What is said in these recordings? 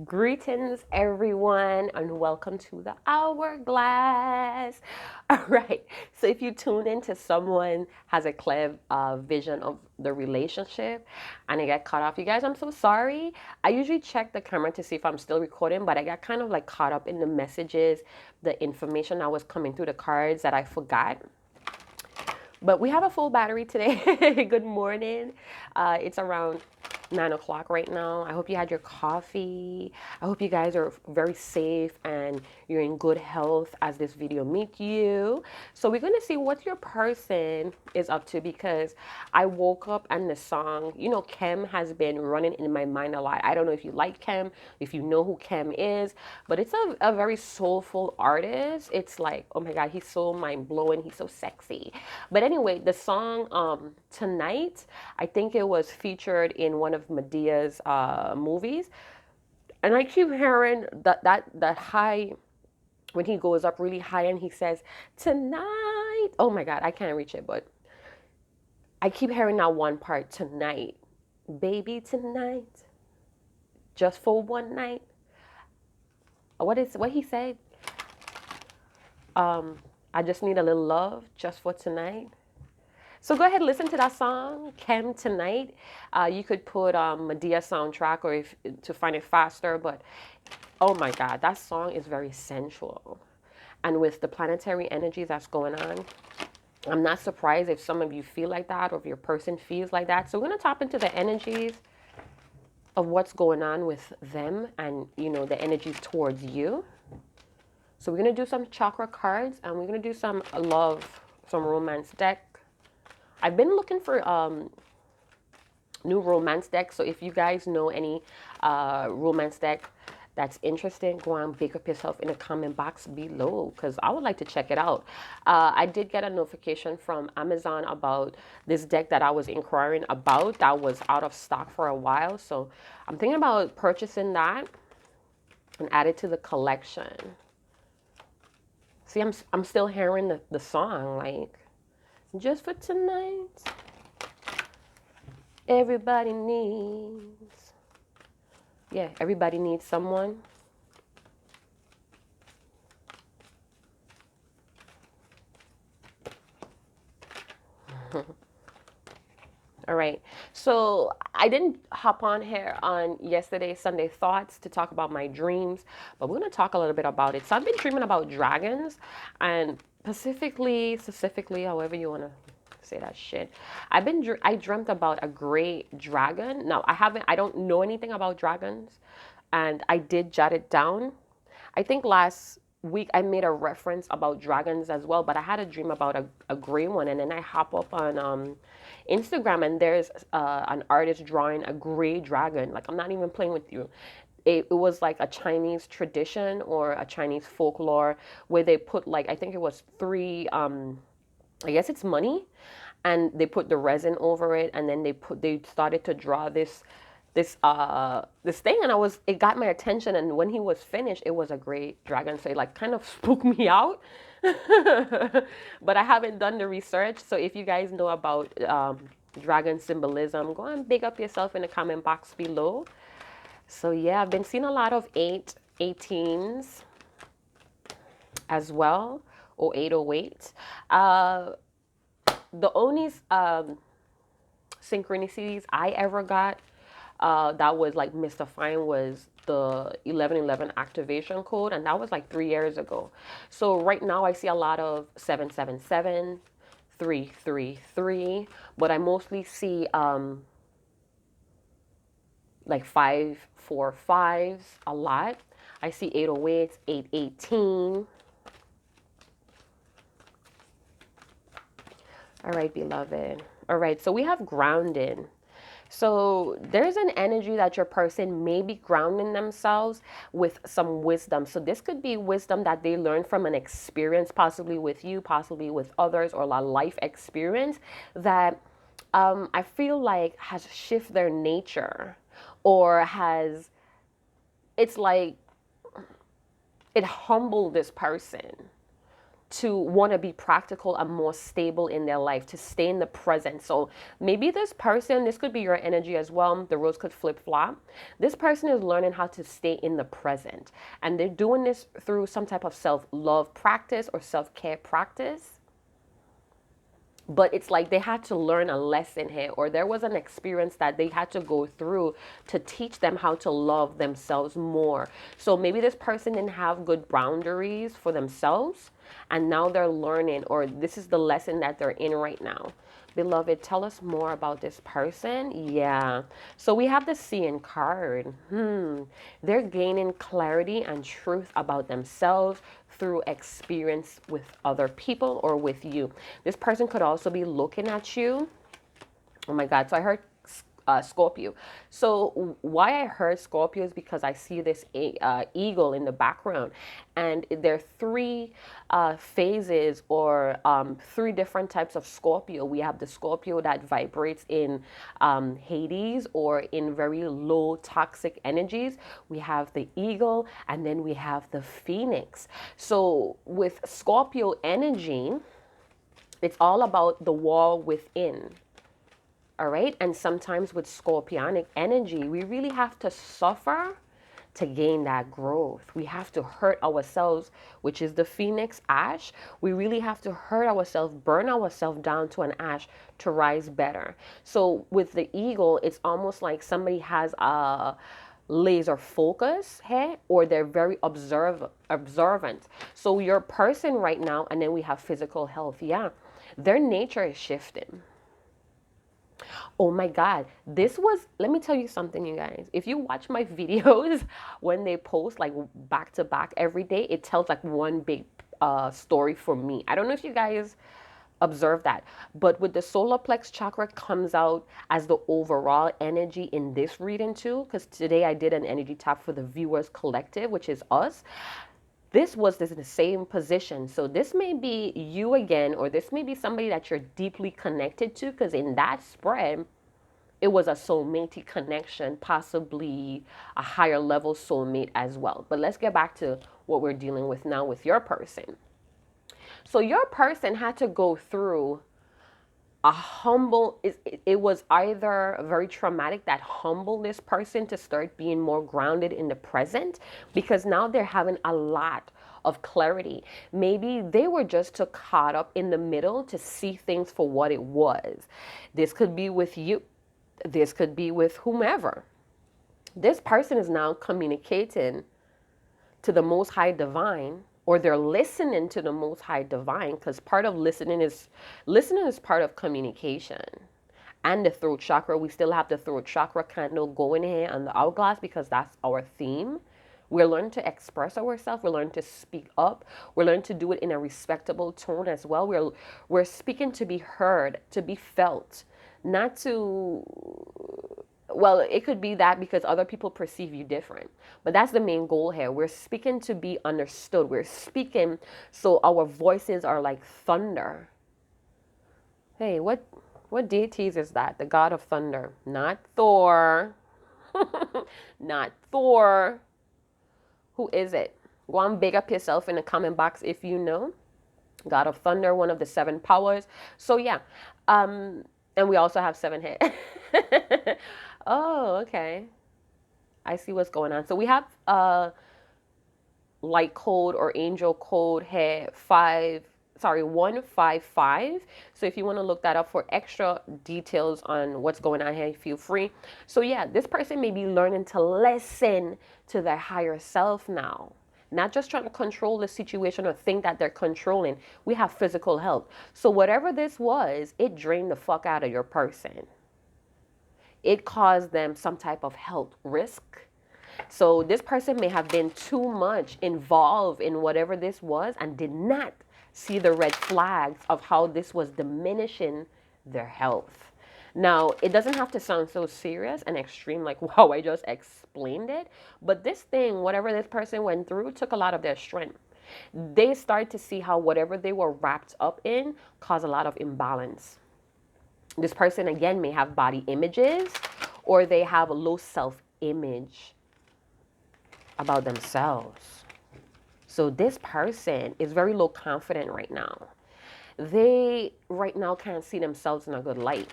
Greetings, everyone, and welcome to the Hourglass. All right. So, if you tune into someone has a clear vision of the relationship and I get cut off, you guys, I'm so sorry. I usually check the camera to see if I'm still recording, but I got kind of like caught up in the messages, the information that was coming through the cards that I forgot. But we have a full battery today. Good morning. It's around 9 o'clock right now. I hope you had your coffee. I hope you guys are very safe and you're in good health as this video meet you. So we're going to see what your person is up to because I woke up and the song, Kem has been running in my mind a lot. I don't know if you like Kem, if you know who Kem is, but it's a very soulful artist. It's like, oh my God, he's so mind blowing. He's so sexy. But anyway, the song Tonight, I think it was featured in one of Medea's movies. And I keep hearing that high when he goes up really high and he says, Tonight. Oh my God, I can't reach it, but I keep hearing that one part, tonight. Baby, tonight. Just for one night. What he said? I just need a little love just for tonight. So go ahead, listen to that song, Kem Tonight. You could put Medea soundtrack or if to find it faster, but oh my God, that song is very sensual. And with the planetary energy that's going on, I'm not surprised if some of you feel like that or if your person feels like that. So we're going to tap into the energies of what's going on with them and, the energies towards you. So we're going to do some chakra cards and we're going to do some love, some romance deck. I've been looking for new romance decks. So if you guys know any romance deck that's interesting, go and pick up yourself in the comment box below because I would like to check it out. I did get a notification from Amazon about this deck that I was inquiring about that was out of stock for a while. So I'm thinking about purchasing that and add it to the collection. See, I'm still hearing the song, like, just for tonight. Everybody needs, everybody needs someone. All right. So I didn't hop on here on yesterday's Sunday Thoughts to talk about my dreams, but we're going to talk a little bit about it. So I've been dreaming about dragons and specifically, however you want to say that shit. I dreamt about a gray dragon. Now I don't know anything about dragons and I did jot it down. I think last week I made a reference about dragons as well, but I had a dream about a gray one, and then I hop up on Instagram and there's an artist drawing a gray dragon. Like, I'm not even playing with you. It was like a Chinese tradition or a Chinese folklore where they put, like, I think it was three, I guess it's money, and they put the resin over it, and then they started to draw this thing, and it got my attention, and when he was finished it was a great dragon, so it like kind of spooked me out. But I haven't done the research, so if you guys know about dragon symbolism, go and big up yourself in the comment box below. So yeah, I've been seeing a lot of 18s as well, or 808. The only synchronicities I ever got that was like mystifying was the 1111 activation code, and that was like 3 years ago. So right now I see a lot of 777, 333, but I mostly see like 545s a lot. I see 808s, 818. All right, beloved. All right, so we have grounded. So there's an energy that your person may be grounding themselves with some wisdom. So this could be wisdom that they learned from an experience, possibly with you, possibly with others, or a life experience that I feel like has shifted their nature, or it's like it humbled this person to want to be practical and more stable in their life, to stay in the present. So maybe this person, this could be your energy as well. The roles could flip flop. This person is learning how to stay in the present. And they're doing this through some type of self-love practice or self-care practice. But it's like they had to learn a lesson here, or there was an experience that they had to go through to teach them how to love themselves more. So maybe this person didn't have good boundaries for themselves, and now they're learning, or this is the lesson that they're in right now. Beloved, tell us more about this person. Yeah. So we have the Seeing card. They're gaining clarity and truth about themselves through experience with other people or with you. This person could also be looking at you. Oh my God. So I heard Scorpio. So why I heard Scorpio is because I see this eagle in the background, and there are three phases, or three different types of Scorpio. We have the Scorpio that vibrates in Hades, or in very low toxic energies. We have the eagle, and then we have the phoenix. So with Scorpio energy, it's all about the wall within. All right. And sometimes with scorpionic energy, we really have to suffer to gain that growth. We have to hurt ourselves, which is the phoenix ash. We really have to hurt ourselves, burn ourselves down to an ash to rise better. So with the eagle, it's almost like somebody has a laser focus here, or they're very observant. So your person right now, and then we have physical health. Yeah. Their nature is shifting. Oh my God, this was, let me tell you something, you guys. If you watch my videos when they post like back to back every day, it tells like one big story for me. I don't know if you guys observe that, but with the solar plex chakra comes out as the overall energy in this reading too, because today I did an energy tap for the viewers collective, which is us. This was in the same position. So this may be you again, or this may be somebody that you're deeply connected to, because in that spread, it was a soulmate connection, possibly a higher level soulmate as well. But let's get back to what we're dealing with now with your person. So your person had to go through a humble, it was either very traumatic that humbled this person to start being more grounded in the present, because now they're having a lot of clarity. Maybe they were just too caught up in the middle to see things for what it was. This could be with you. This could be with whomever. This person is now communicating to the Most High Divine, or they're listening to the Most High Divine, because part of listening is part of communication. And the throat chakra, we still have the throat chakra candle going here on the hourglass, because that's our theme. We're learning to express ourselves. We're learning to speak up. We're learning to do it in a respectable tone as well. We're speaking to be heard, to be felt, not to, well, it could be that because other people perceive you different. But that's the main goal here. We're speaking to be understood. We're speaking so our voices are like thunder. Hey, what deities is that? The god of thunder. Not Thor. Not Thor. Who is it? Go and big up yourself in the comment box if you know. God of thunder, one of the 7 powers. So yeah. And we also have 7 heads. Oh, okay. I see what's going on. So we have light code or angel code here 155. So if you want to look that up for extra details on what's going on here, feel free. So yeah, this person may be learning to listen to their higher self now. Not just trying to control the situation or think that they're controlling. We have physical health. So whatever this was, it drained the fuck out of your person. It caused them some type of health risk. So this person may have been too much involved in whatever this was and did not see the red flags of how this was diminishing their health. Now, it doesn't have to sound so serious and extreme like how I just explained it. But this thing, whatever this person went through, took a lot of their strength. They started to see how whatever they were wrapped up in caused a lot of imbalance. This person, again, may have body images, or they have a low self-image about themselves. So this person is very low confident right now. They right now can't see themselves in a good light.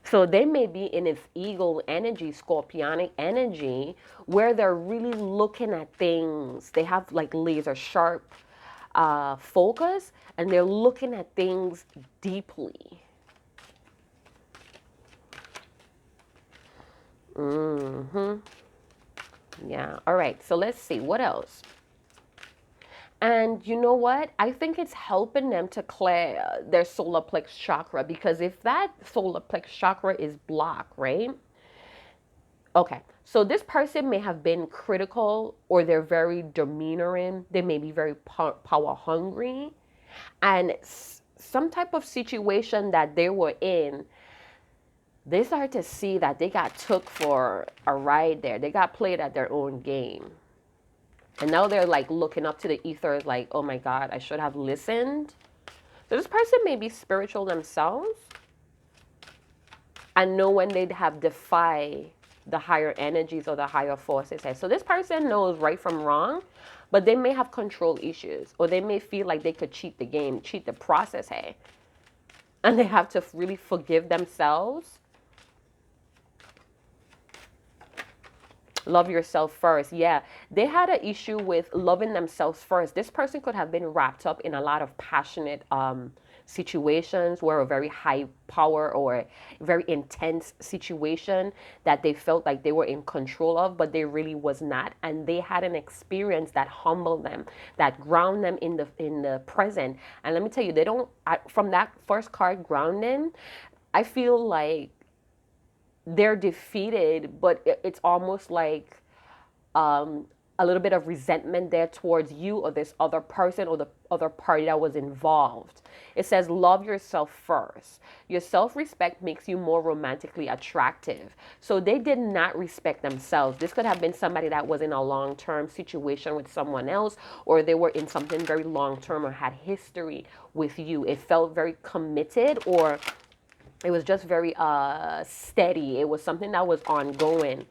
So they may be in its ego energy, scorpionic energy, where they're really looking at things. They have like laser sharp focus, and they're looking at things deeply. Yeah. All right. So let's see what else. And you know what? I think it's helping them to clear their solar plex chakra, because if that solar plex chakra is blocked, right? Okay. So this person may have been critical, or they're very demeanoring. They may be very power hungry. And some type of situation that they were in, they started to see that they got took for a ride there. They got played at their own game. And now they're like looking up to the ethers like, oh my God, I should have listened. So this person may be spiritual themselves and know when they'd have defy the higher energies or the higher forces. So this person knows right from wrong, but they may have control issues, or they may feel like they could cheat the game, cheat the process, hey. And they have to really forgive themselves. Love yourself first. Yeah, they had an issue with loving themselves first. This person could have been wrapped up in a lot of passionate situations where a very high power or very intense situation that they felt like they were in control of, but they really was not. And they had an experience that humbled them, that ground them in the present. And let me tell you, they don't, from that first card, grounding, I feel like they're defeated, but it's almost like a little bit of resentment there towards you or this other person or the other party that was involved. It says, love yourself first. Your self-respect makes you more romantically attractive. So they did not respect themselves. This could have been somebody that was in a long-term situation with someone else, or they were in something very long-term or had history with you. It felt very committed, or it was just very steady. It was something that was ongoing.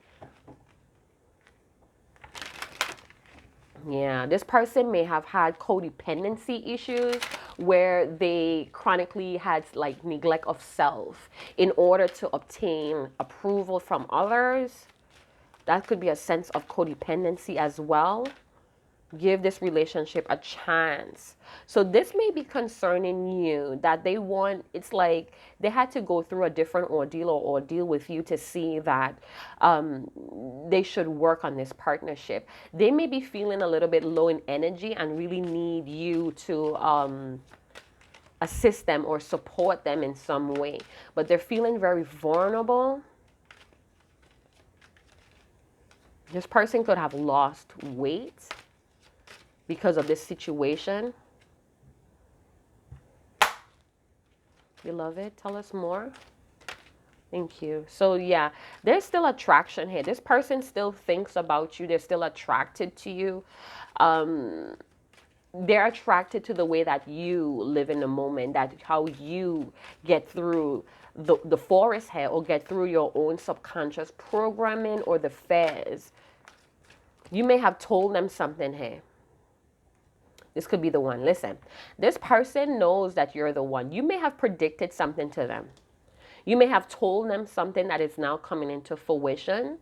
Yeah, this person may have had codependency issues where they chronically had like neglect of self in order to obtain approval from others. That could be a sense of codependency as well. Give this relationship a chance. So this may be concerning you, that they want, it's like they had to go through a different ordeal or ordeal with you to see that they should work on this partnership. They may be feeling a little bit low in energy and really need you to assist them or support them in some way, but they're feeling very vulnerable. This person could have lost weight because of this situation. Beloved, tell us more. Thank you. So yeah, there's still attraction here. This person still thinks about you. They're still attracted to you. They're attracted to the way that you live in the moment, that how you get through the forest here, or get through your own subconscious programming or the fears. You may have told them something here. This could be the one. Listen, this person knows that you're the one. You may have predicted something to them. You may have told them something that is now coming into fruition.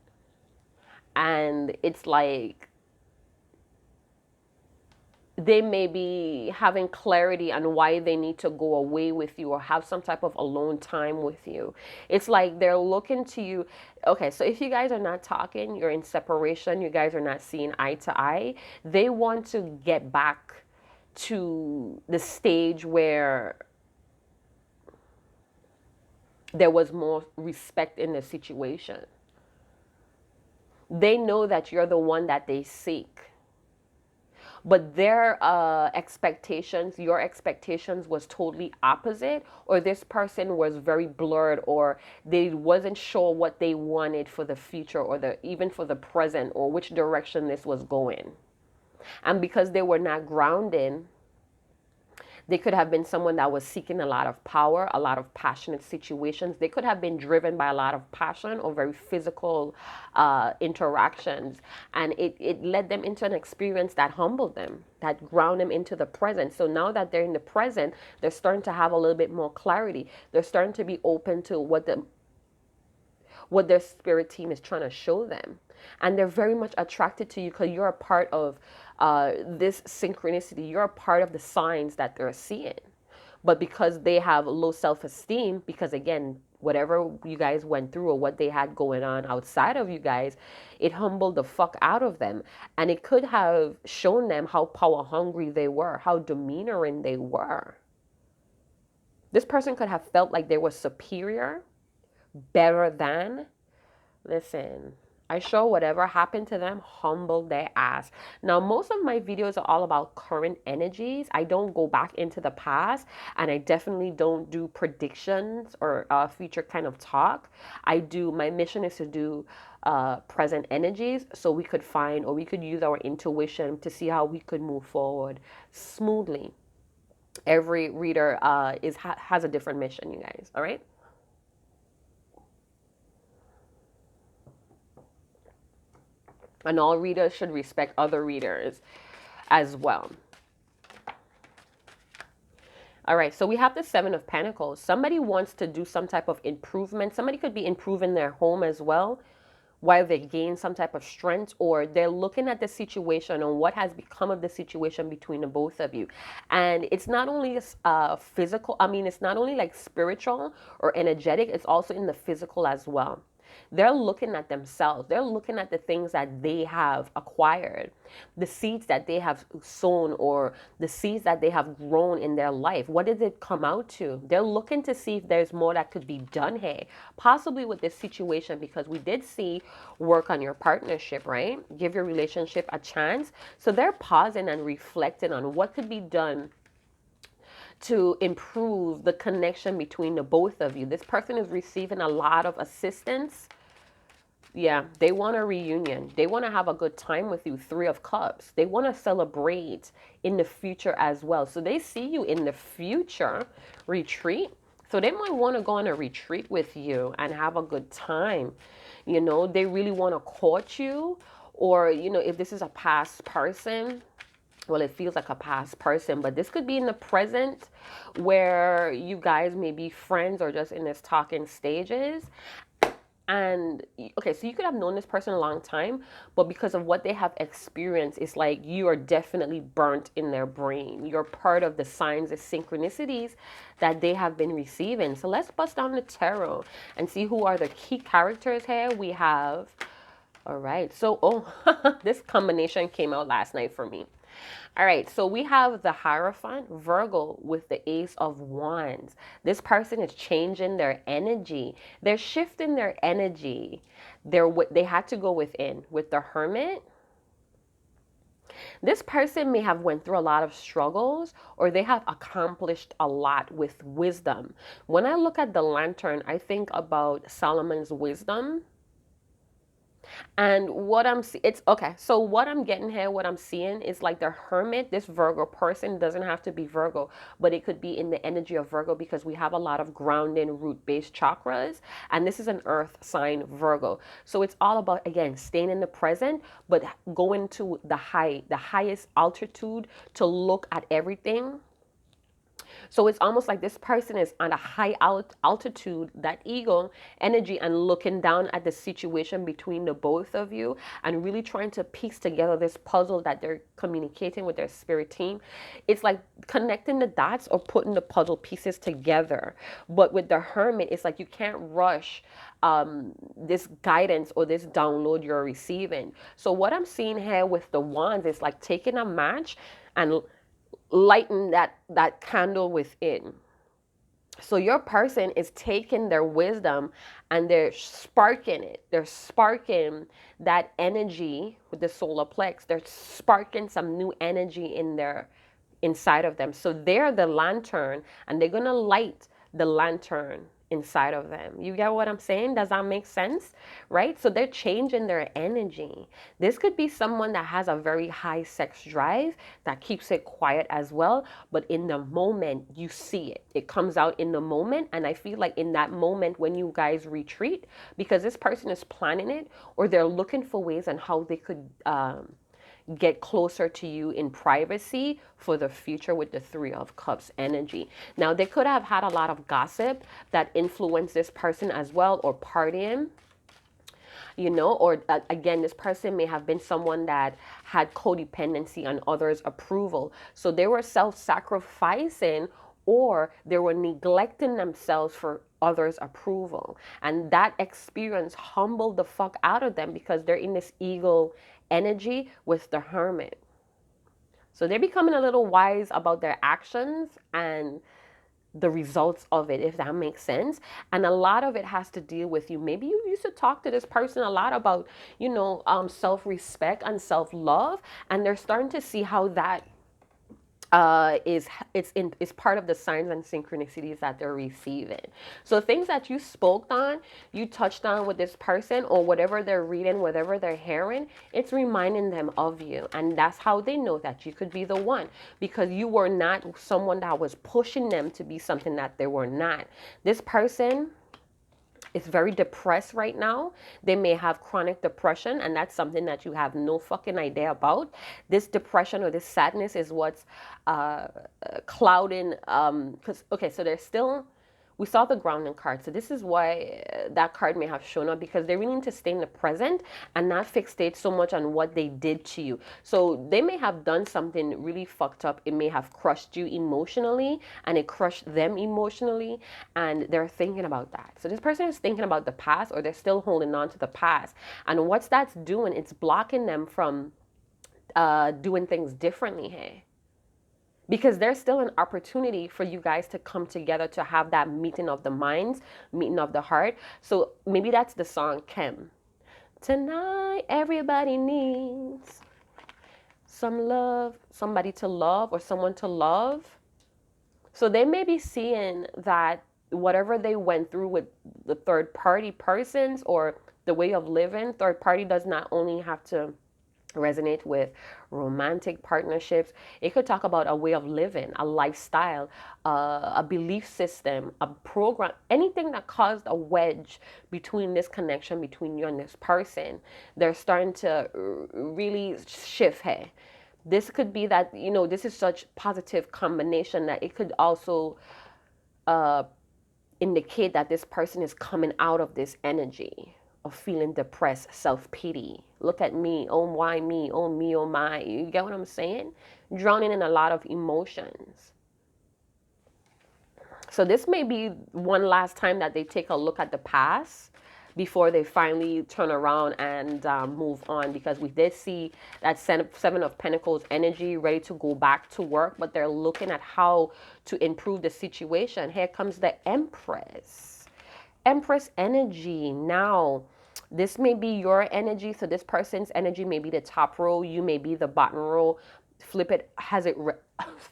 And it's like they may be having clarity on why they need to go away with you or have some type of alone time with you. It's like they're looking to you. Okay, so if you guys are not talking, you're in separation, you guys are not seeing eye to eye, they want to get back to the stage where there was more respect in the situation. They know that you're the one that they seek. But their expectations, your expectations was totally opposite, or this person was very blurred, or they wasn't sure what they wanted for the future, or even for the present, or which direction this was going. And because they were not grounded, They could have been someone that was seeking a lot of power, a lot of passionate situations. They could have been driven by a lot of passion or very physical interactions. And it led them into an experience that humbled them, that ground them into the present. So now that they're in the present, they're starting to have a little bit more clarity. They're starting to be open to what their spirit team is trying to show them. And they're very much attracted to you because you're a part of this synchronicity. You're a part of the signs that they're seeing. But because they have low self-esteem, because again, whatever you guys went through or what they had going on outside of you guys, it humbled the fuck out of them. And it could have shown them how power hungry they were, how demeanoring they were. This person could have felt like they were superior, better than. Listen, I show whatever happened to them, humble their ass. Now, most of my videos are all about current energies. I don't go back into the past, and I definitely don't do predictions or future kind of talk. My mission is to do present energies so we could find, or we could use our intuition to see how we could move forward smoothly. Every reader has a different mission, you guys, all right? And all readers should respect other readers as well. All right, so we have the Seven of Pentacles. Somebody wants to do some type of improvement. Somebody could be improving their home as well, while they gain some type of strength, or they're looking at the situation and what has become of the situation between the both of you. And it's not only physical, it's not only like spiritual or energetic, it's also in the physical as well. They're looking at themselves. They're looking at the things that they have acquired, the seeds that they have sown, or the seeds that they have grown in their life. What did it come out to? They're looking to see if there's more that could be done here, possibly with this situation, because we did see work on your partnership, right? Give your relationship a chance. So they're pausing and reflecting on what could be done to improve the connection between the both of you. This person is receiving a lot of assistance. Yeah, they want a reunion. They want to have a good time with you. Three of Cups. They want to celebrate in the future as well. So they see you in the future retreat. So they might want to go on a retreat with you and have a good time. You know, they really want to court you. Or, you know, if this is a past person, well, it feels like a past person, but this could be in the present where you guys may be friends or just in this talking stages. And okay, so you could have known this person a long time, but because of what they have experienced, it's like you are definitely burnt in their brain. You're part of the signs of synchronicities that they have been receiving. So let's bust down the tarot and see who are the key characters here. We have, all right, so this combination came out last night for me. All right, so we have the Hierophant, Virgo, with the Ace of Wands. This person is changing their energy. They're shifting their energy. They had to go within. With the Hermit, this person may have went through a lot of struggles, or they have accomplished a lot with wisdom. When I look at the Lantern, I think about Solomon's wisdom. And what I'm seeing, it's okay. So what I'm getting here, what I'm seeing is like the Hermit. This Virgo person doesn't have to be Virgo, but it could be in the energy of Virgo, because we have a lot of grounding root-based chakras, and this is an earth sign, Virgo. So it's all about, again, staying in the present, but going to the highest altitude to look at everything. So it's almost like this person is on a high altitude, that ego energy, and looking down at the situation between the both of you and really trying to piece together this puzzle that they're communicating with their spirit team. It's like connecting the dots or putting the puzzle pieces together. But with the Hermit, it's like you can't rush this guidance or this download you're receiving. So what I'm seeing here with the Wands is like taking a match and lighten that candle within. So your person is taking their wisdom and they're sparking it. They're sparking that energy with the solar plex. They're sparking some new energy inside of them. So they're the lantern, and they're going to light the lantern inside of them. You get what I'm saying? Does that make sense? Right? So they're changing their energy. This could be someone that has a very high sex drive that keeps it quiet as well, but in the moment you see it. It comes out in the moment, and I feel like in that moment when you guys retreat, because this person is planning it, or they're looking for ways on how they could get closer to you in privacy for the future with the Three of Cups energy. Now, they could have had a lot of gossip that influenced this person as well, or partying, you know, or again, this person may have been someone that had codependency on others' approval. So they were self-sacrificing, or they were neglecting themselves for others' approval. And that experience humbled the fuck out of them because they're in this ego energy with the Hermit. So they're becoming a little wise about their actions and the results of it, if that makes sense. And a lot of it has to deal with you. Maybe you used to talk to this person a lot about, you know, self-respect and self-love, and they're starting to see how that is part of the signs and synchronicities that they're receiving. So things that you spoke on, you touched on with this person, or whatever they're reading, whatever they're hearing, it's reminding them of you. And that's how they know that you could be the one, because you were not someone that was pushing them to be something that they were not. This person is very depressed right now. They may have chronic depression, and that's something that you have no fucking idea about. This depression or this sadness is what's clouding, because okay, so there's still, we saw the grounding card. So this is why that card may have shown up, because they really need to stay in the present and not fixate so much on what they did to you. So they may have done something really fucked up. It may have crushed you emotionally, and it crushed them emotionally, and they're thinking about that. So this person is thinking about the past, or they're still holding on to the past. And what's that's doing, it's blocking them from doing things differently here. Because there's still an opportunity for you guys to come together to have that meeting of the minds, meeting of the heart. So maybe that's the song, Kim. Tonight, everybody needs some love, somebody to love, or someone to love. So they may be seeing that whatever they went through with the third party persons or the way of living, third party does not only have to resonate with romantic partnerships. It could talk about a way of living, a lifestyle, a belief system, a program, anything that caused a wedge between this connection between you and this person. They're starting to really shift here. This could be that, you know, this is such positive combination that it could also indicate that this person is coming out of this energy of feeling depressed, self-pity. Look at me, oh why me, oh me, oh my. You get what I'm saying? Drowning in a lot of emotions. So this may be one last time that they take a look at the past before they finally turn around and move on, because we did see that Seven of Pentacles energy ready to go back to work, but they're looking at how to improve the situation. Here comes the Empress. Empress energy. Now, this may be your energy. So this person's energy may be the top row. You may be the bottom row. Flip it,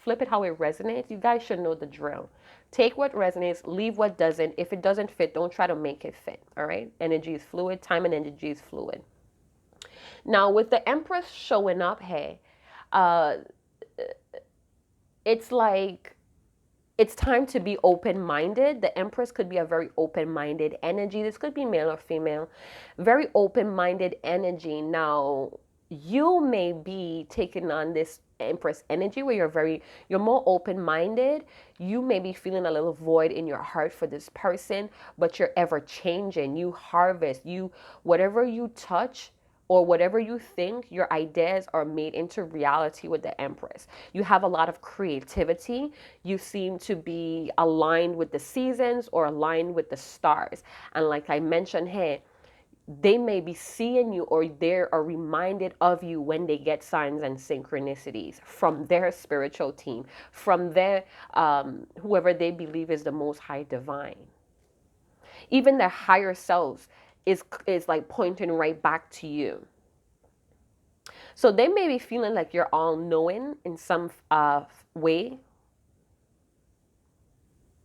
flip it how it resonates. You guys should know the drill. Take what resonates, leave what doesn't. If it doesn't fit, don't try to make it fit. All right? Energy is fluid. Time and energy is fluid. Now, with the Empress showing up here, it's like, it's time to be open-minded. The Empress could be a very open-minded energy. This could be male or female. Very open-minded energy. Now, you may be taking on this Empress energy where you're more open-minded. You may be feeling a little void in your heart for this person, but you're ever changing. You harvest. Whatever you touch, or whatever you think, your ideas are made into reality with the Empress. You have a lot of creativity. You seem to be aligned with the seasons or aligned with the stars. And like I mentioned here, they may be seeing you, or they are reminded of you when they get signs and synchronicities from their spiritual team, from their whoever they believe is the most high divine. Even their higher selves is like pointing right back to you. So they may be feeling like you're all knowing in some way,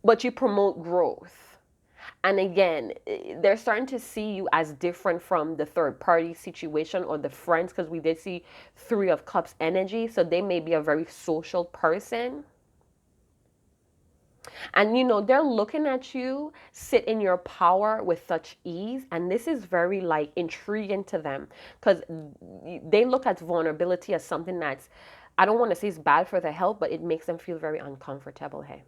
but you promote growth. And again, they're starting to see you as different from the third party situation or the friends, because we did see Three of Cups energy. So they may be a very social person. And they're looking at you sit in your power with such ease. And this is very like intriguing to them, because they look at vulnerability as something that's, I don't want to say it's bad for their health, but it makes them feel very uncomfortable. Hey,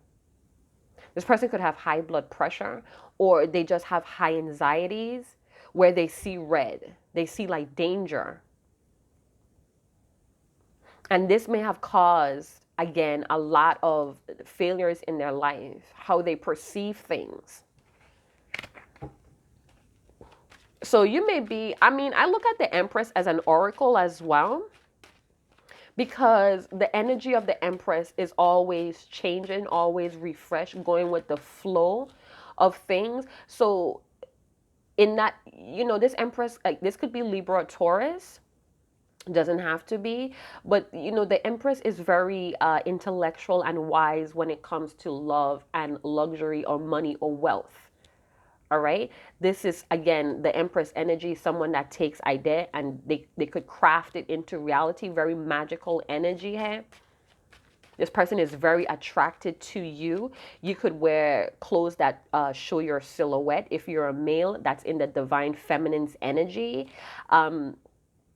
this person could have high blood pressure, or they just have high anxieties where they see red, they see like danger. And this may have caused, again, a lot of failures in their life, how they perceive things. So you may be, I mean, I look at the Empress as an oracle as well, because the energy of the Empress is always changing, always refreshed, going with the flow of things. So in that, this Empress, like this could be Libra or Taurus, doesn't have to be, but the Empress is very intellectual and wise when it comes to love and luxury or money or wealth. All right, this is again the Empress energy, someone that takes idea and they could craft it into reality. Very magical energy here. This person is very attracted to you. You could wear clothes that show your silhouette. If you're a male, that's in the divine feminine's energy.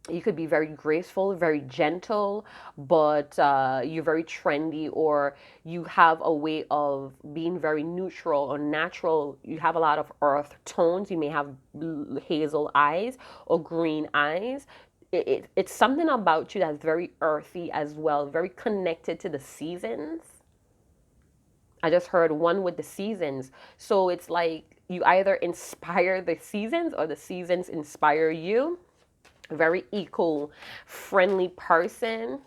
You could be very graceful, very gentle, but you're very trendy, or you have a way of being very neutral or natural. You have a lot of earth tones. You may have hazel eyes or green eyes. It's something about you that's very earthy as well, very connected to the seasons. I just heard one with the seasons. So it's like you either inspire the seasons or the seasons inspire you. Very eco-friendly person.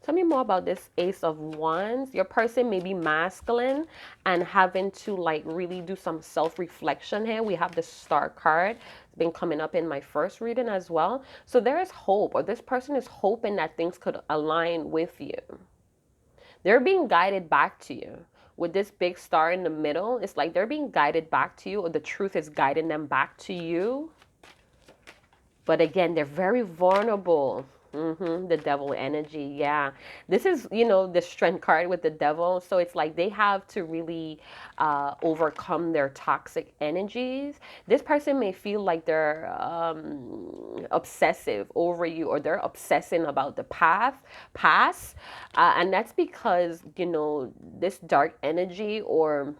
Tell me more about this Ace of Wands. Your person may be masculine and having to like really do some self-reflection here. We have the Star card. It's been coming up in my first reading as well. So there is hope, or this person is hoping that things could align with you. They're being guided back to you. With this big star in the middle, it's like they're being guided back to you, or the truth is guiding them back to you. But again, they're very vulnerable. The devil energy. Yeah. This is, the strength card with the devil. So it's like they have to really overcome their toxic energies. This person may feel like they're obsessive over you, or they're obsessing about the past. And that's because, this dark energy or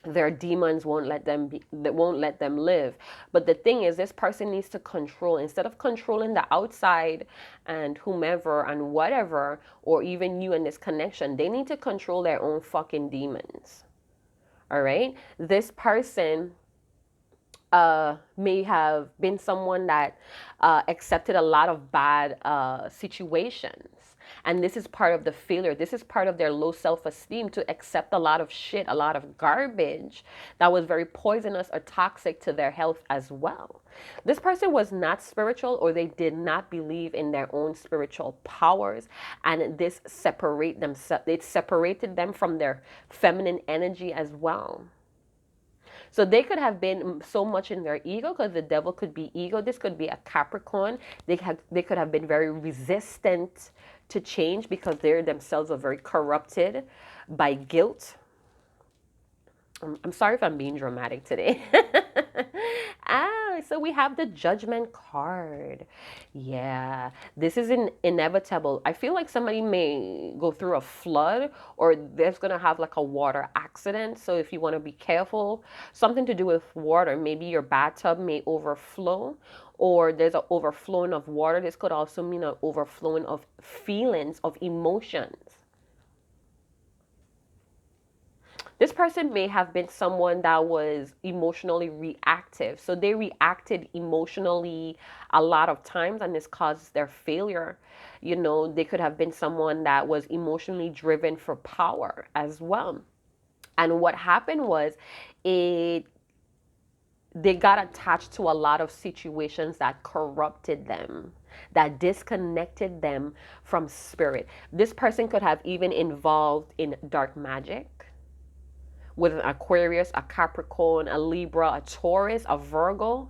their demons won't let them live. But the thing is, this person needs to control, instead of controlling the outside and whomever and whatever, or even you in this connection, they need to control their own fucking demons. All right, this person may have been someone that accepted a lot of bad situations. And this is part of the failure. This is part of their low self-esteem, to accept a lot of shit, a lot of garbage that was very poisonous or toxic to their health as well. This person was not spiritual, or they did not believe in their own spiritual powers. And this it separated them from their feminine energy as well. So they could have been so much in their ego, because the devil could be ego. This could be a Capricorn. They could have been very resistant to change, because they themselves are very corrupted by guilt. I'm sorry if I'm being dramatic today. So we have the Judgment card. Yeah, this is inevitable. I feel like somebody may go through a flood, or there's going to have like a water accident. So if you want to be careful, something to do with water, maybe your bathtub may overflow, or there's an overflowing of water. This could also mean an overflowing of feelings, of emotions. This person may have been someone that was emotionally reactive. So they reacted emotionally a lot of times, and this causes their failure. They could have been someone that was emotionally driven for power as well. And what happened was they got attached to a lot of situations that corrupted them, that disconnected them from spirit. This person could have even involved in dark magic, with an Aquarius, a Capricorn, a Libra, a Taurus, a Virgo,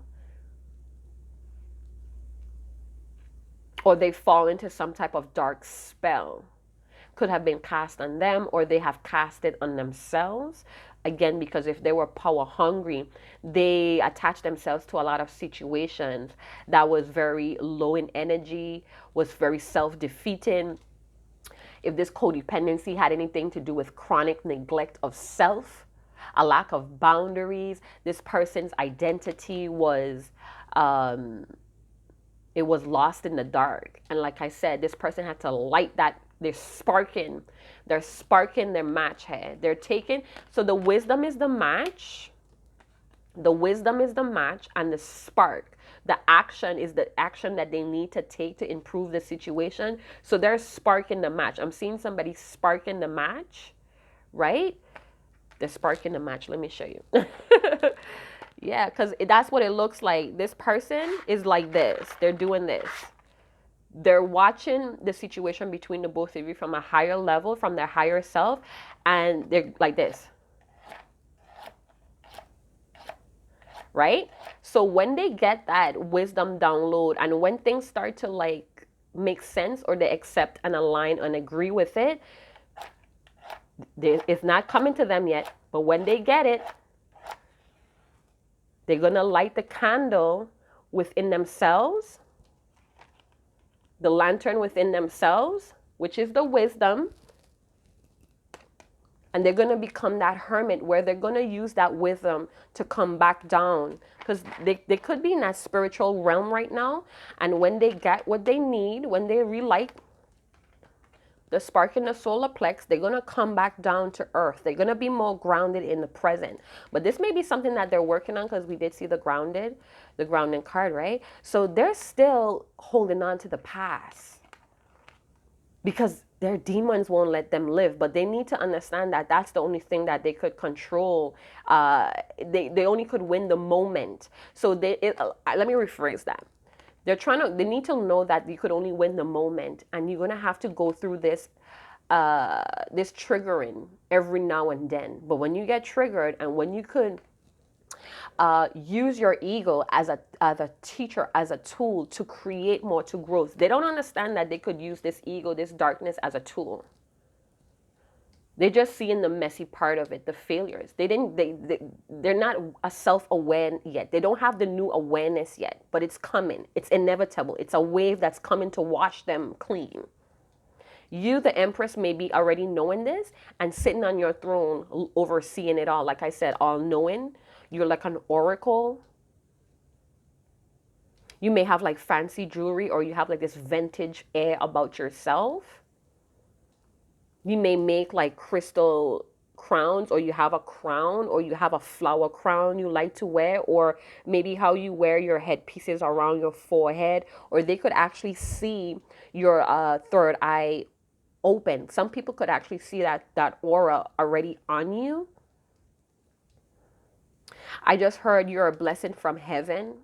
or they fall into some type of dark spell. Could have been cast on them, or they have cast it on themselves. Again, because if they were power hungry, they attached themselves to a lot of situations that was very low in energy, was very self-defeating. If this codependency had anything to do with chronic neglect of self, a lack of boundaries, this person's identity was it was lost in the dark. And like I said, this person had to light that. They're sparking their match head. They're taking, so the wisdom is the match. The wisdom is the match, and the spark, the action is the action that they need to take to improve the situation. So they're sparking the match. I'm seeing somebody sparking the match, right? They're sparking the match. Let me show you. Yeah, because that's what it looks like. This person is like this. They're doing this. They're watching the situation between the both of you from a higher level, from their higher self, and they're like this. Right? So when they get that wisdom download, and when things start to like make sense, or they accept and align and agree with it, it's not coming to them yet, but when they get it, they're going to light the candle within themselves, the lantern within themselves, which is the wisdom. And they're going to become that hermit where they're going to use that wisdom to come back down. Because they could be in that spiritual realm right now. And when they get what they need, when they relight the spark in the solar plex, they're going to come back down to earth. They're going to be more grounded in the present. But this may be something that they're working on, because we did see the grounding card, right? So they're still holding on to the past, because their demons won't let them live. But they need to understand that that's the only thing that they could control. They only could win the moment. So let me rephrase that. They need to know that you could only win the moment, and you're gonna have to go through this triggering every now and then. But when you get triggered, and when you could use your ego as a teacher, as a tool to create more, to growth. They don't understand that they could use this ego, this darkness, as a tool. They're just seeing the messy part of it, the failures. They're not self-aware yet. They don't have the new awareness yet, but it's coming. It's inevitable. It's a wave that's coming to wash them clean. You, the Empress, may be already knowing this and sitting on your throne, overseeing it all. Like I said, all knowing. You're like an oracle. You may have like fancy jewelry, or you have like this vintage air about yourself. You may make like crystal crowns, or you have a crown, or you have a flower crown you like to wear, or maybe how you wear your headpieces around your forehead, or they could actually see your third eye open. Some people could actually see that aura already on you. I just heard you're a blessing from heaven.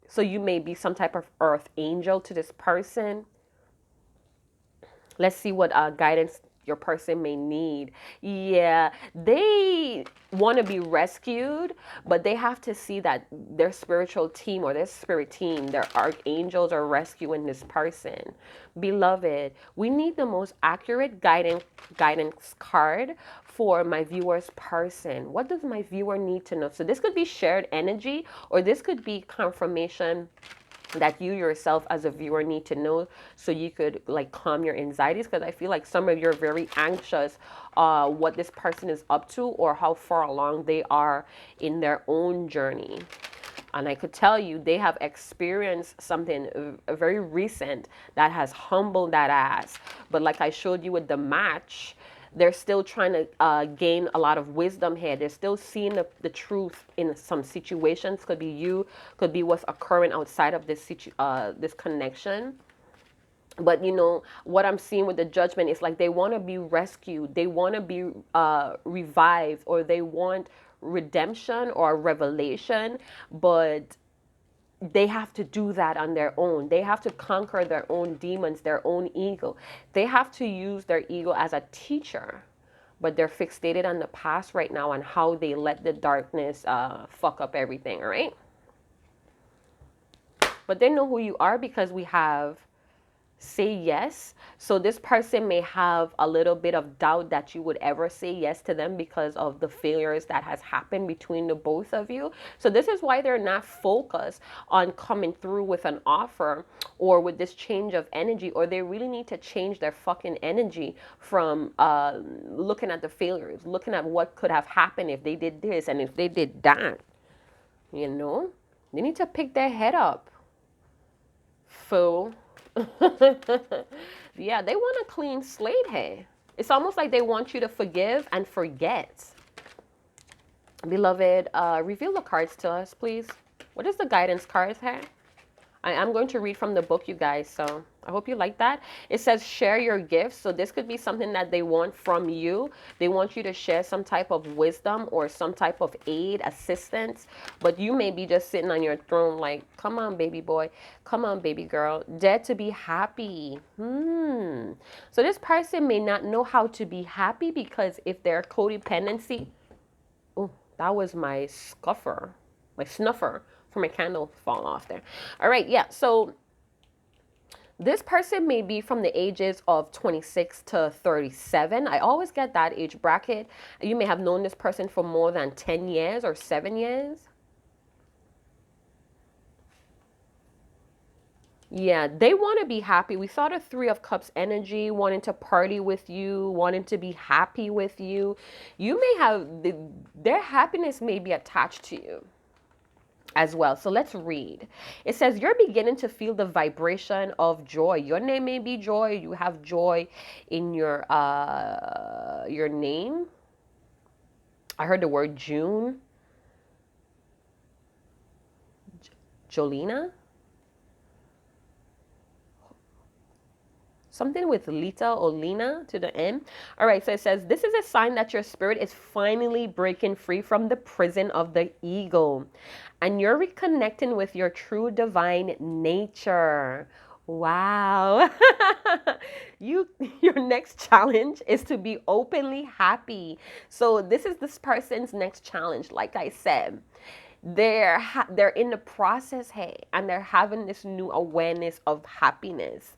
So you may be some type of earth angel to this person. Let's see what guidance your person may need. Yeah, they want to be rescued, but they have to see that their spiritual team, or their spirit team, their archangels, are rescuing this person. Beloved, we need the most accurate guidance card for my viewer's person. What does my viewer need to know? So this could be shared energy, or this could be confirmation that you yourself as a viewer need to know, so you could like calm your anxieties. Because I feel like some of you are very anxious what this person is up to, or how far along they are in their own journey. And I could tell you they have experienced something very recent that has humbled that ass. But like I showed you with the match, they're still trying to gain a lot of wisdom here. They're still seeing the truth in some situations. Could be you, could be what's occurring outside of this this connection. But you know what I'm seeing with the Judgment is like they want to be rescued, they want to be revived, or they want redemption or revelation, but they have to do that on their own. They have to conquer their own demons, their own ego. They have to use their ego as a teacher. but they're fixated on the past right now and how they let the darkness fuck up everything, all right? But they know who you are because we have say yes. So this person may have a little bit of doubt that you would ever say yes to them because of the failures that has happened between the both of you. So this is why they're not focused on coming through with an offer or with this change of energy, or they really need to change their fucking energy from looking at the failures, looking at what could have happened if they did this and if they did that. You know, they need to pick their head up. Fool. Yeah, they want a clean slate here. It's almost like they want you to forgive and forget. Beloved, reveal the cards to us, please. What is the guidance cards here? I am going to read from the book, you guys, so I hope you like that. It says share your gifts. So this could be something that they want from you. They want you to share some type of wisdom or some type of aid, assistance. But you may be just sitting on your throne like, come on, baby boy. Come on, baby girl. Dare to be happy. So this person may not know how to be happy because if their codependency... Oh, that was my scuffer. My snuffer. For my candle fall off there. All right, yeah. So this person may be from the ages of 26 to 37. I always get that age bracket. You may have known this person for more than 10 years or 7 years. Yeah, they want to be happy. We saw the Three of Cups energy, wanting to party with you, wanting to be happy with you. You may have, their happiness may be attached to you as well. So let's read. It says you're beginning to feel the vibration of joy. Your name may be Joy. You have joy in your name. I heard the word June. Jolina. Something with Lita or Lena to the end. All right, so it says, this is a sign that your spirit is finally breaking free from the prison of the ego. And you're reconnecting with your true divine nature. Wow. Your next challenge is to be openly happy. So this is this person's next challenge. Like I said, they're in the process, hey, and they're having this new awareness of happiness.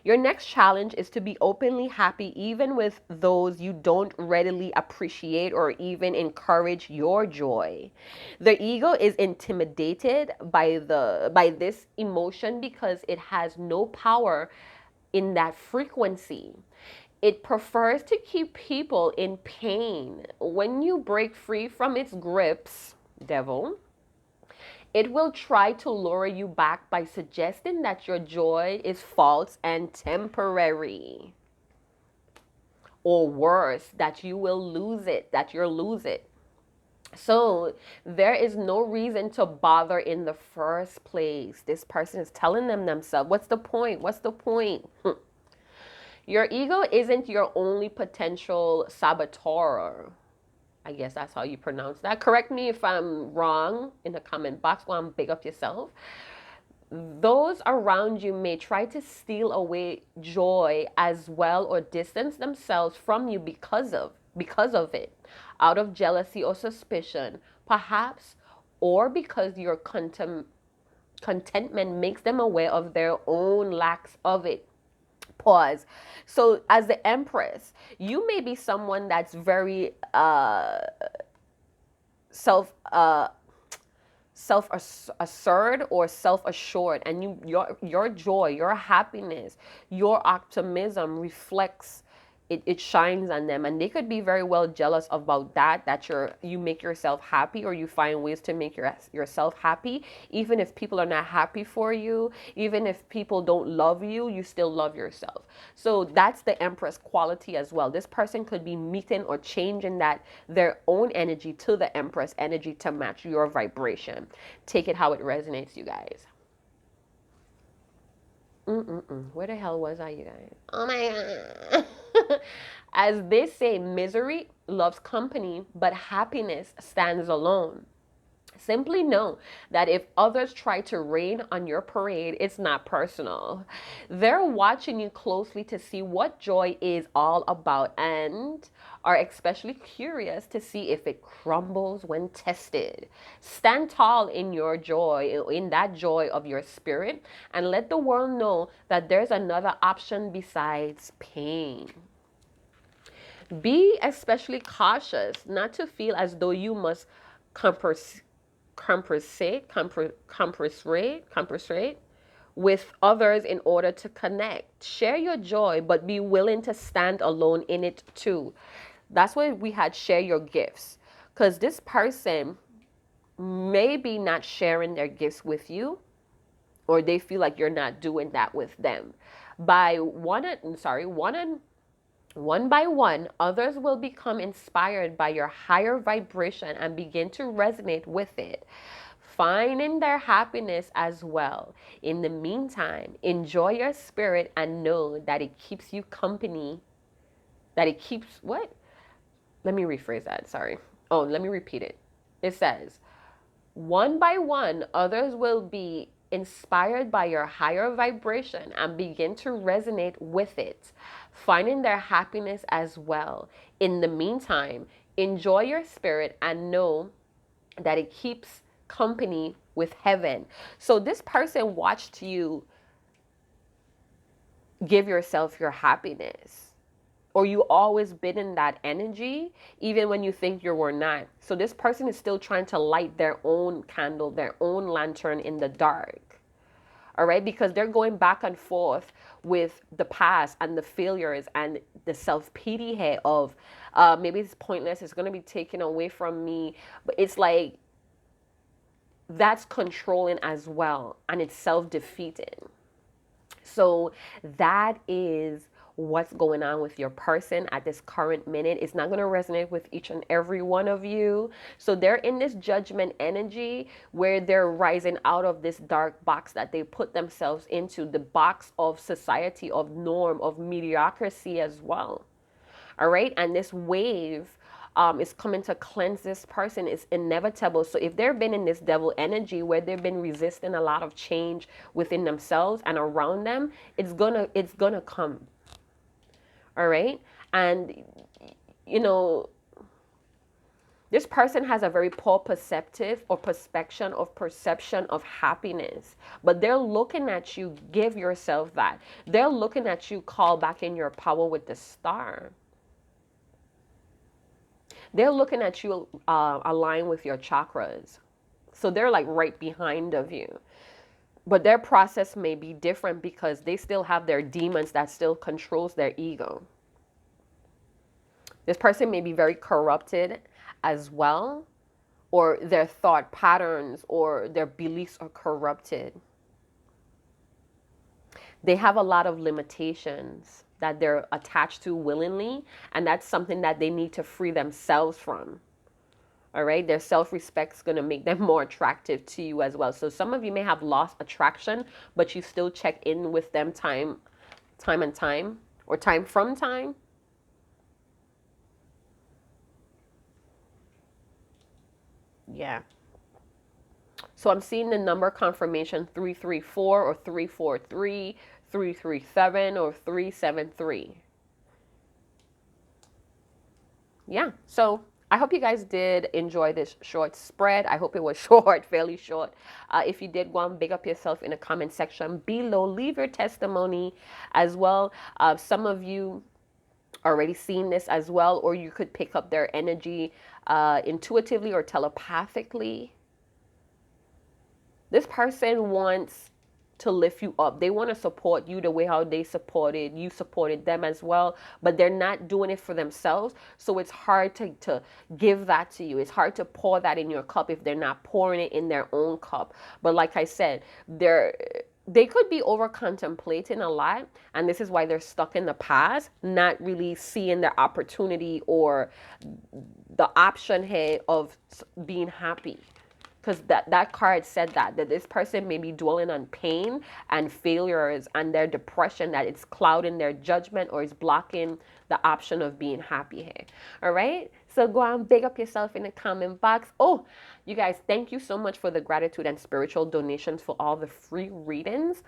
Your next challenge is to be openly happy even with those you don't readily appreciate or even encourage your joy. The ego is intimidated by this emotion because it has no power in that frequency. It prefers to keep people in pain. When you break free from its grips, devil, it will try to lure you back by suggesting that your joy is false and temporary. Or worse, that you will lose it, that you'll lose it. So there is no reason to bother in the first place. This person is telling themselves, what's the point? What's the point? Your ego isn't your only potential saboteur. I guess that's how you pronounce that. Correct me if I'm wrong in the comment box. Go and big up yourself. Those around you may try to steal away joy as well or distance themselves from you because of it, out of jealousy or suspicion, perhaps, or because your contentment makes them aware of their own lacks of it. Pause. So as the Empress, you may be someone that's very self-assured or self-assured, and your joy, your happiness, your optimism reflects it shines on them, and they could be very well jealous about that you make yourself happy, or you find ways to make yourself happy. Even if people are not happy for you, even if people don't love you, you still love yourself. So that's the Empress quality as well. This person could be meeting or changing their own energy to the Empress energy to match your vibration. Take it how it resonates, you guys. Where the hell was I, you guys? Oh my God. As they say, misery loves company, but happiness stands alone. Simply know that if others try to rain on your parade, it's not personal. They're watching you closely to see what joy is all about and are especially curious to see if it crumbles when tested. Stand tall in your joy, in that joy of your spirit, and let the world know that there's another option besides pain. Be especially cautious not to feel as though you must compensate compensate with others in order to connect. Share your joy, but be willing to stand alone in it too. That's why we had share your gifts. Because this person may be not sharing their gifts with you, or they feel like you're not doing that with them. By one by one, others will become inspired by your higher vibration and begin to resonate with it, finding their happiness as well. In the meantime, enjoy your spirit and know that it keeps you company. That it keeps what? Let me rephrase that. Sorry. Oh, let me repeat it. It says, one by one, others will be inspired by your higher vibration and begin to resonate with it, finding their happiness as well. In the meantime, enjoy your spirit and know that it keeps company with heaven. So this person watched you give yourself your happiness, or you always been in that energy even when you think you were not. So this person is still trying to light their own candle, their own lantern in the dark. All right, because they're going back and forth with the past and the failures and the self-pity here of maybe it's pointless, it's going to be taken away from me. But it's like that's controlling as well, and it's self-defeating. So that is what's going on with your person at this current minute. It's not going to resonate with each and every one of you. So they're in this judgment energy where they're rising out of this dark box that they put themselves into, the box of society, of norm, of mediocrity as well. All right. And this wave is coming to cleanse this person. It's inevitable. So if they've been in this devil energy where they've been resisting a lot of change within themselves and around them, it's gonna come. All right. And you know, this person has a very poor perception of happiness, but they're looking at you. Give yourself that. They're looking at you. Call back in your power with the star. They're looking at you align with your chakras. So they're like right behind of you. But their process may be different because they still have their demons that still controls their ego. This person may be very corrupted as well, or their thought patterns or their beliefs are corrupted. They have a lot of limitations that they're attached to willingly, and that's something that they need to free themselves from. All right, their self-respect is going to make them more attractive to you as well. So some of you may have lost attraction, but you still check in with them time and time, or time from time. Yeah. So I'm seeing the number confirmation 334 or 343, 337 or 373. Yeah. So I hope you guys did enjoy this short spread. I hope it was short, fairly short. If you did, go and big up yourself in the comment section below. Leave your testimony as well. Some of you already seen this as well, or you could pick up their energy intuitively or telepathically. This person wants to lift you up. They want to support you the way how you supported them as well, but they're not doing it for themselves. So it's hard to give that to you. It's hard to pour that in your cup if they're not pouring it in their own cup. But like I said, they could be over contemplating a lot, and this is why they're stuck in the past, not really seeing their opportunity or the option here of being happy. Because that card said that this person may be dwelling on pain and failures and their depression, that it's clouding their judgment or it's blocking the option of being happy here. All right. So go and big up yourself in the comment box. Oh, you guys, thank you so much for the gratitude and spiritual donations for all the free readings.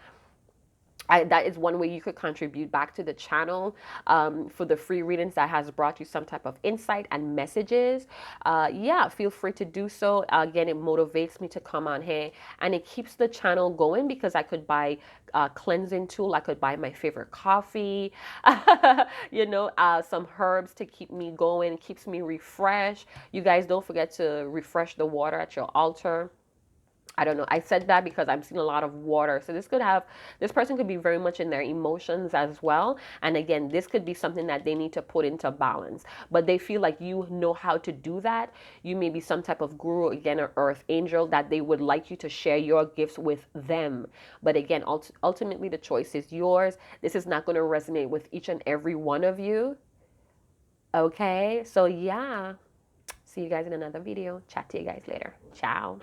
That is one way you could contribute back to the channel, for the free readings that has brought you some type of insight and messages. Yeah, feel free to do so. Again, it motivates me to come on here, and it keeps the channel going because I could buy a cleansing tool. I could buy my favorite coffee, you know, some herbs to keep me going, keeps me refreshed. You guys don't forget to refresh the water at your altar. I don't know. I said that because I'm seeing a lot of water. So this person could be very much in their emotions as well. And again, this could be something that they need to put into balance. But they feel like you know how to do that. You may be some type of guru, again, or earth angel that they would like you to share your gifts with them. But again, ultimately, the choice is yours. This is not going to resonate with each and every one of you. Okay? So yeah. See you guys in another video. Chat to you guys later. Ciao.